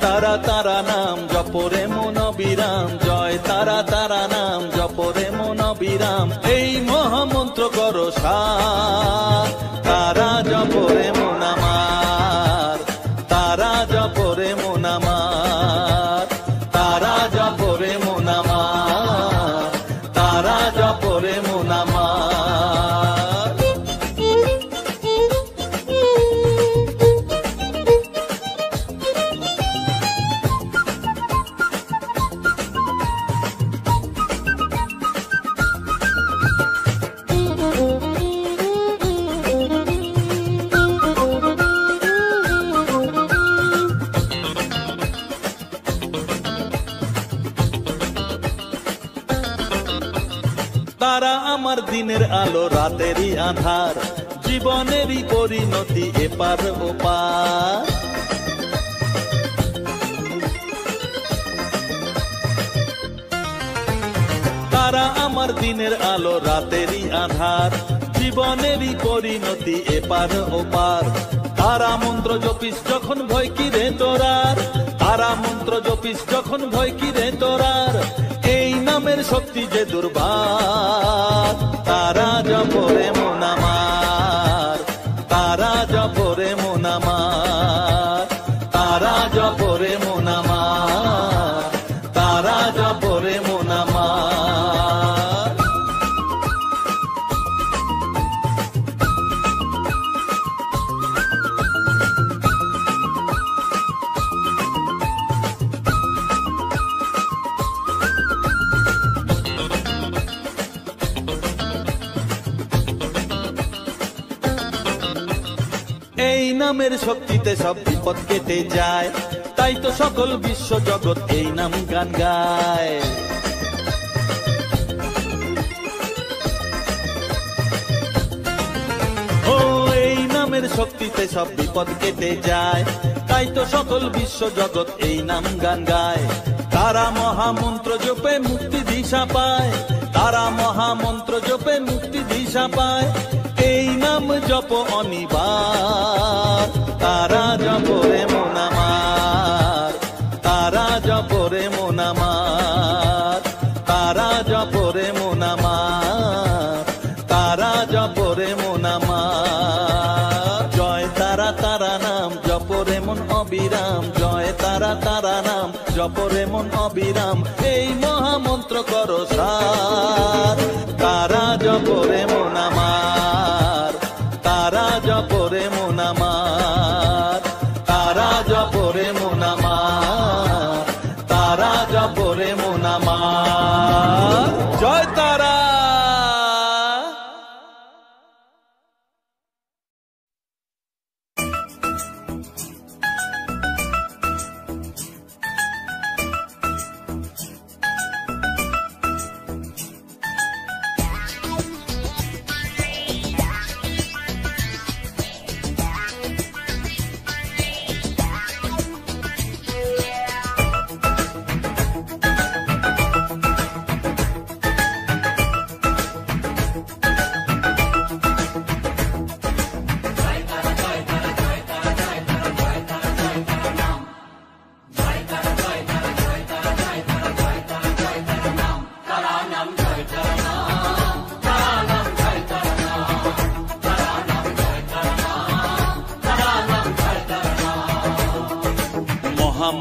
তারা নাম জপরে মন বিরাম, জয় তারা নাম জপরে মন বিরাম, এই মহামন্ত্র করো সার, তারা জপরে মন আমার, তারা জপরে মন আমার, তারা জপরে মন আমার, তারা জপরে মন আমার। তারা আমার দিনের আলো রাতেরই আধার, জীবনেরই পরিণতি এপার ওপার, তারা আমার দিনের আলো রাতেরই আধার, জীবনেরই পরিণতি এপার ওপার, তারা মন্ত্র জপিস যখন ভয় কি রে তোরার, তারা মন্ত্র জপিস যখন ভয় কি রে তোরার, এই নামের শক্তি যে দুর্বার, তারা জপরে মন আমার, তারা জপরে মন আমার, তারা জপরে মন আমার, তারা জপরে মন আমার। এই নামের শক্তিতে সব বিপদ কেটে যায়, তাই তো সকল বিশ্ব জগৎ এই নাম গান গায়। ও এই নামের শক্তিতে সব বিপদ কেটে যায়, তাই তো সকল বিশ্ব জগৎ এই নাম গান গায়। তারা মহামন্ত্র জপে মুক্তি দিশা পায়, তারা মহামন্ত্র জপে মুক্তি দিশা পায়, এই নাম জপ অনিবার, তারা জপরে মন আমার, তারা জপরে মন আমার, তারা জপরে মন আমার, তারা জপরে মন জপরে মন অবিরাম এই মহামন্ত্র করো সার তারা জপরে মন আমার তারা জপরে মন আমার তারা জপরে মন আমার তারা জপরে মন আমার জয় তারা।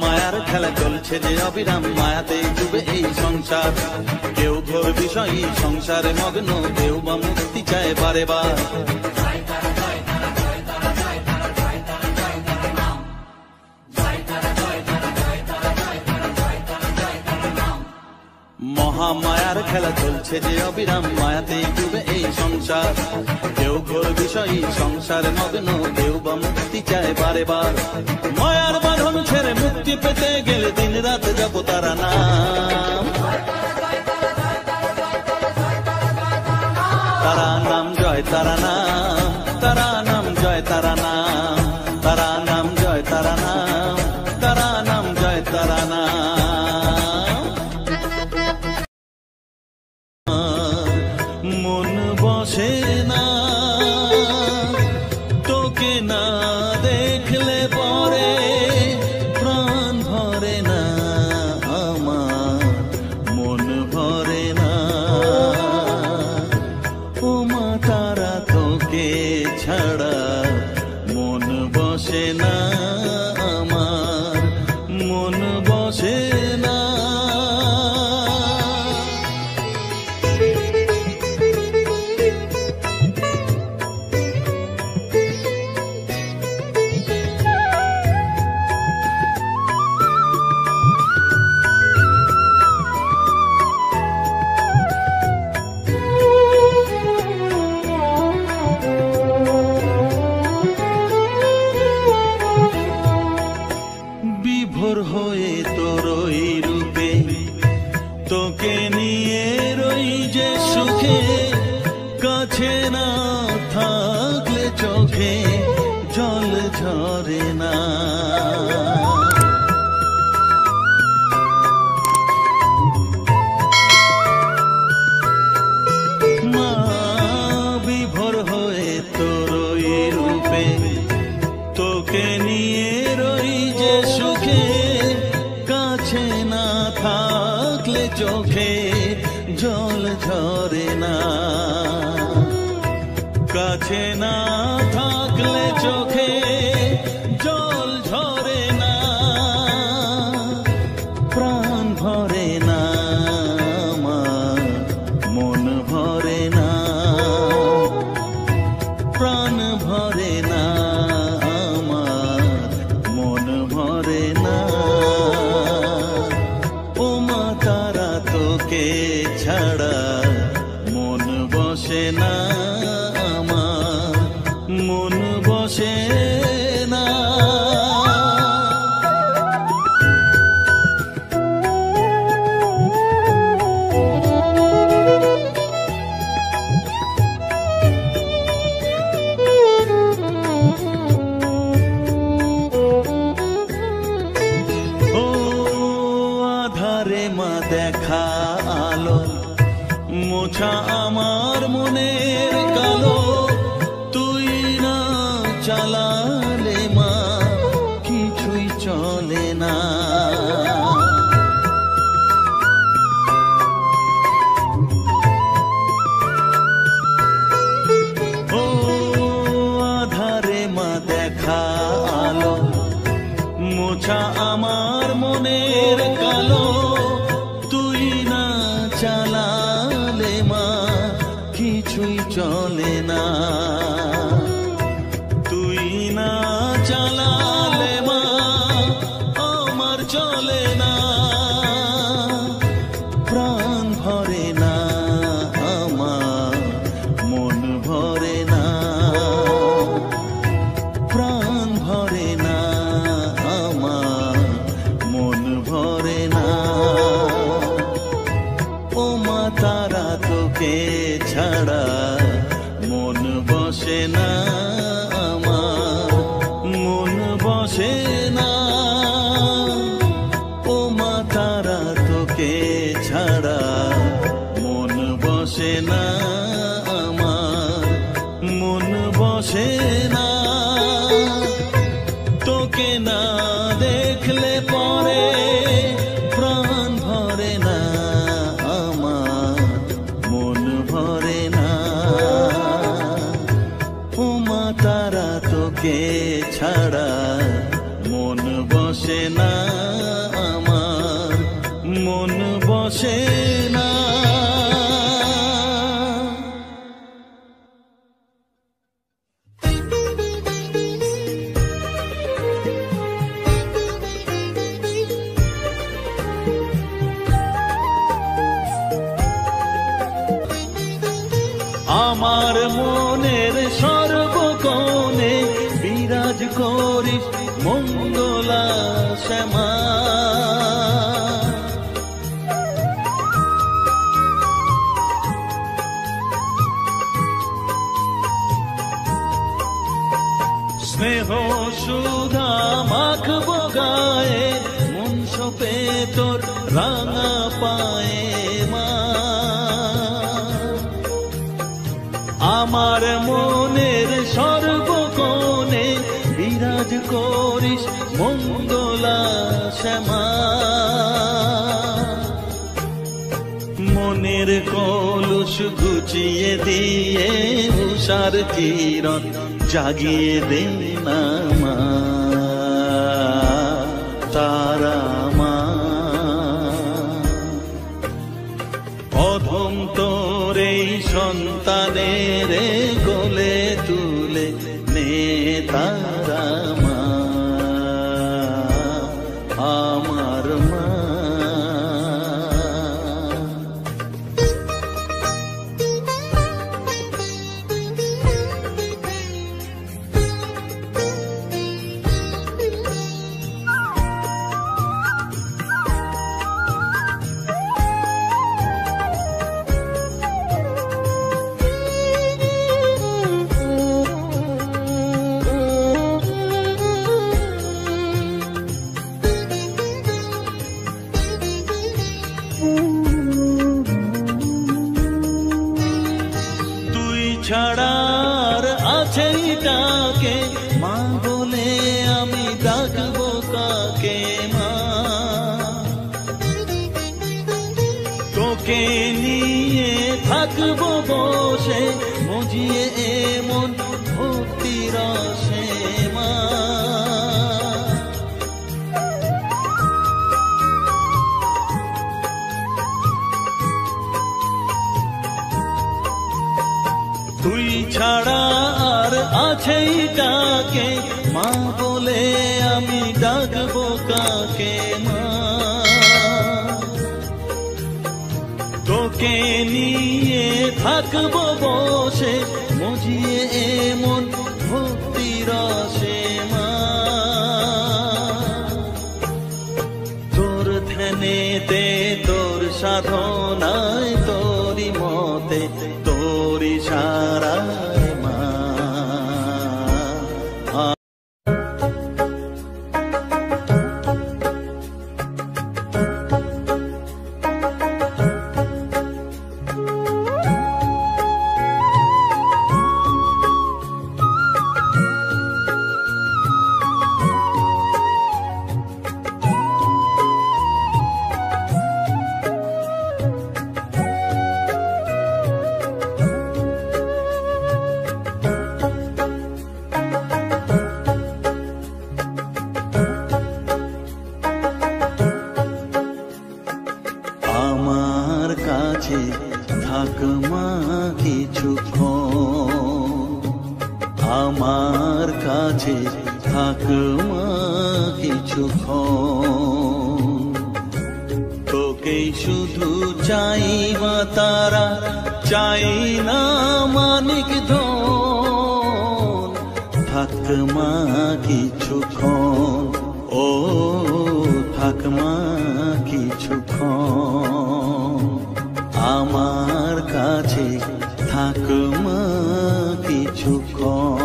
মায়ার খেলা চলছে যে অবিরাম মায়াতে ডুবে এই সংসার কেউ ঘোর বিষয়ী সংসারে মগ্ন কেউ বা মুক্তি চায় বারে বার মহামায়ার খেলা চলছে যে অবিরাম মায়াতে ডুবে এই সংসার কেউ ঘোর বিষয়ী সংসারে মগ্ন কেউ বা মুক্তি চায় বারে বার মায়ার বাঁধন ছেড়ে মুক্তি পেতে গেলে দিন রাত জপ তারা নাম তারা নাম জয় তারা নাম তারা নাম জয় তারা নাম তারা নাম জয় তারা নাম তারা নাম জয় তারা নাম মন বসে না তোকে না দেখলে পরে প্রাণ ভরে না আমার মন ভরে না ও মা তারা তোকে ছাড়া মন বসে না আমার মন বসে না বিভোর হয়ে তোর ওই রূপে তোকে নিয়ে রই যে সুখে কাছে না থাকলে চোখে জল ঝরে না মা বিভোর হয়ে তোর ওই রূপে তোকে নিয়ে রই যে সুখে কাছে না থাকলে চোখে জল ঝরে না কাছে না থাকলে চোখে জল ঝরে না প্রাণ ভরে না আমার মন ভরে না প্রাণ ভরে না আমার মন ভরে না ও মা তারা তোকে ছাড়া মন বসে না আমার মন বসে না ও আধারে মা দেখা আলো মোছা আমার মনের কালো তুই না চালালে মা কিছুই চলে না ও আধারে মা দেখা আলো মোছা আমার মনের চলে না, তুই না চালালে মা আমার চলে না, প্রাণ ভরে না আমার, মন ভরে না, প্রাণ ভরে না আমার, মন ভরে না। ও মা তারা তোকে ছাড়া মন বসে না আমার, মন বসে না। ও মা তারা তোকে ছাড়া মন বসে না আমার, মন বসে না। তোকে না দেখলে পরে প্রাণ ভরে না আমার, মন ভরে না। ও মা তারা তোকে ছাড়া মন বসে না আমার, মন বসে না। আমার মনের সর্বকোণে বিরাজ করিস মঙ্গলা শ্যামা, স্নেহ সুধা মাখবো গায়ে, মন সপে তোর রাঙা পায়ে মা। আমার মনের সর্বকোণে বিরাজ করিস মঙ্গলা শ্যামা, মনের কলুষ ঘুচিয়ে দিয়ে উষার কিরণ জাগিয়ে দে না মা তারা মা। অধম তোর এই সন্তানের কোলে তুলে নে তারা মা আমার মা। ছাড়ার আছে ডাকে মা বলে আমি ডাকবো কাকে মা। তোকে নিয়ে থাকবো বসে মজিয়ে এমন ভক্তি রসে মা। তুই ছাড়া আর আছেই ডাকে মা বলে আমি ডাকবো কাকে মা। তোকে নিয়ে থাকবো বসে মজিয়ে এমন ভক্তি রসে মা। তোর ধ্যানেতে তোর সাধনায় তোরি মতে তোরি সারায় মা। কিছুক্ষণ, আমার কাছে থাক মা কিছুক্ষণ। তোকেই শুধু চাই মা তারা, চাই না মানিক ধন। থাক মা কিছুক্ষণ, ও থাক মা কিছুক্ষণ, আমার কাছে থাক মা কিছুক্ষণ।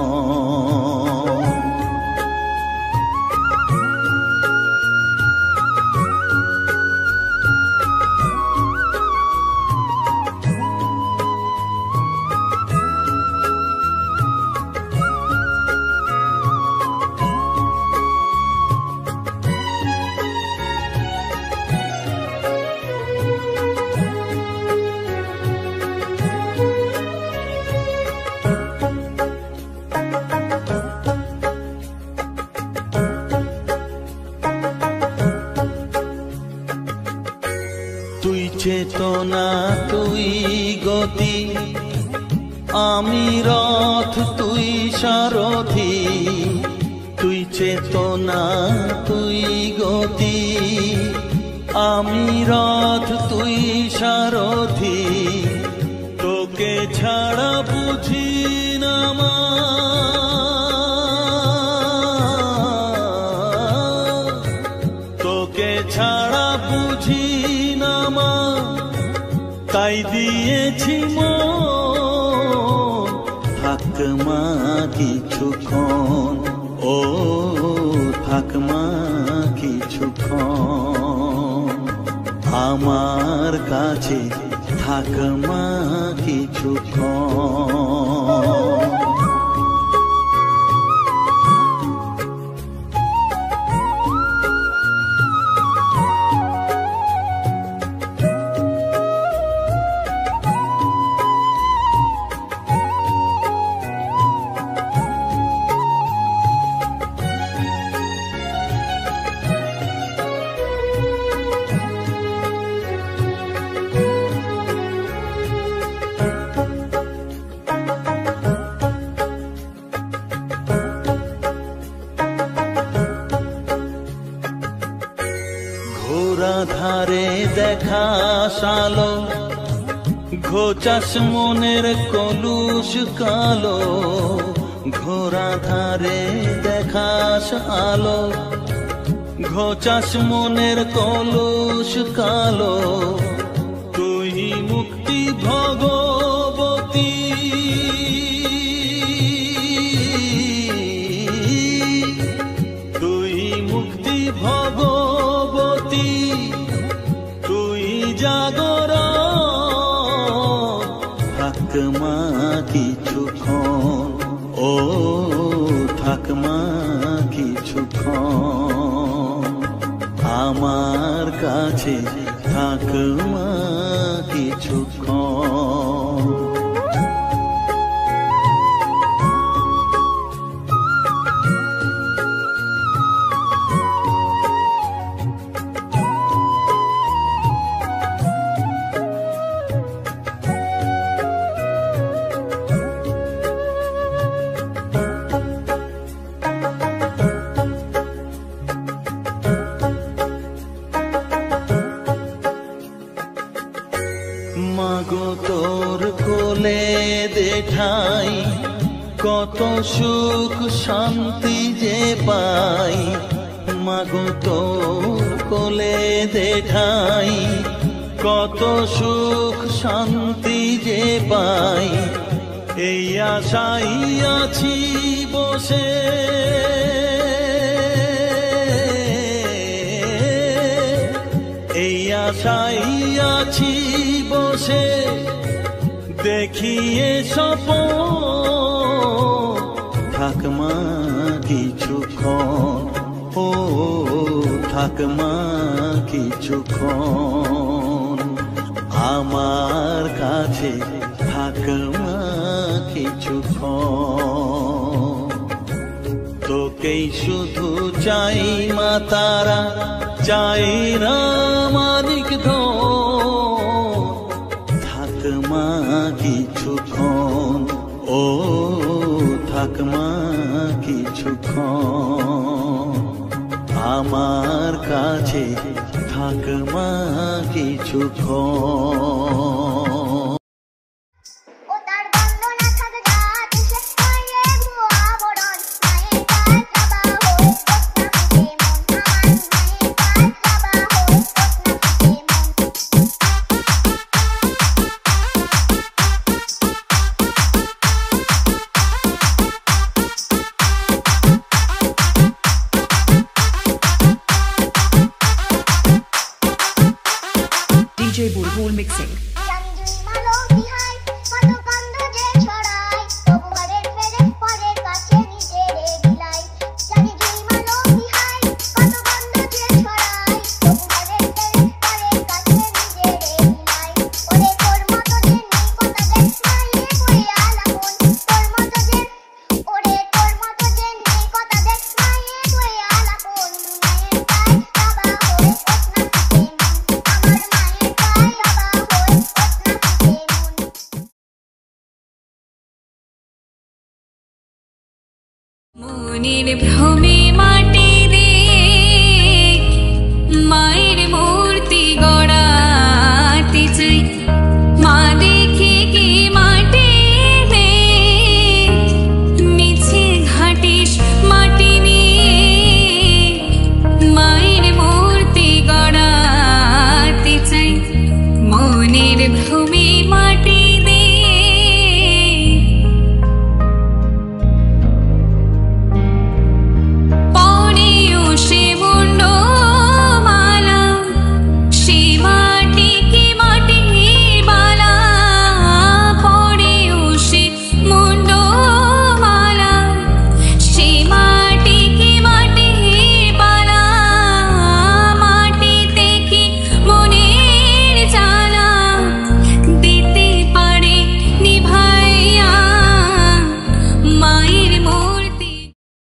তুই চেতনা, তুই গতি, আমি রথ, তুই সারথি। তুই চেতনা, তুই গতি, আমি রথ, তুই সারথি। তোকে ছাড়া বুঝি না মা, তোকে ছাড়া বুঝি না মা, তাই দিয়েছি মন। থাক মা কিছুক্ষণ, ও থাক মা কিছুক্ষণ, আমার কাছে থাক মা কিছুক্ষণ। ঘোরা ধারে দেখা সালো, ঘোচাস মনের কলুষ কালো। ঘোরা ধারে দেখাস আলো, ঘোচাস মনের কলুষ কালো। তুই মুক্তি ভগবতী, তুই মুক্তি ভগবতী, তুই জাগরণ। থাক মা কিছুক্ষণ, ও থাক মা কিছুক্ষণ, আমার কাছে থাক মা কিছুক্ষণ। মাগো তোর কোলে দেঠাই, কত সুখ শান্তি যে পাই। মাগো তোর কোলে দেঠাই, কত সুখ শান্তি যে পাই। এই আশাই আছি বসে, এই আশাই আছি বসে, দেখিয়ে স্বপন। থাক মা কিছুক্ষণ, ও থাক মা কিছুক্ষণ, আমার কাছে থাক মা কিছুক্ষণ। তোকেই শুধু চাই মা তারা, চাই না মানিক ধন। থাক মা মা কিছুক্ষণ, ও থাক মা কিছুক্ষণ, আমার কাছে থাক মা কিছুক্ষণ। DJ Bulbul mixing. মনের ভ্রমে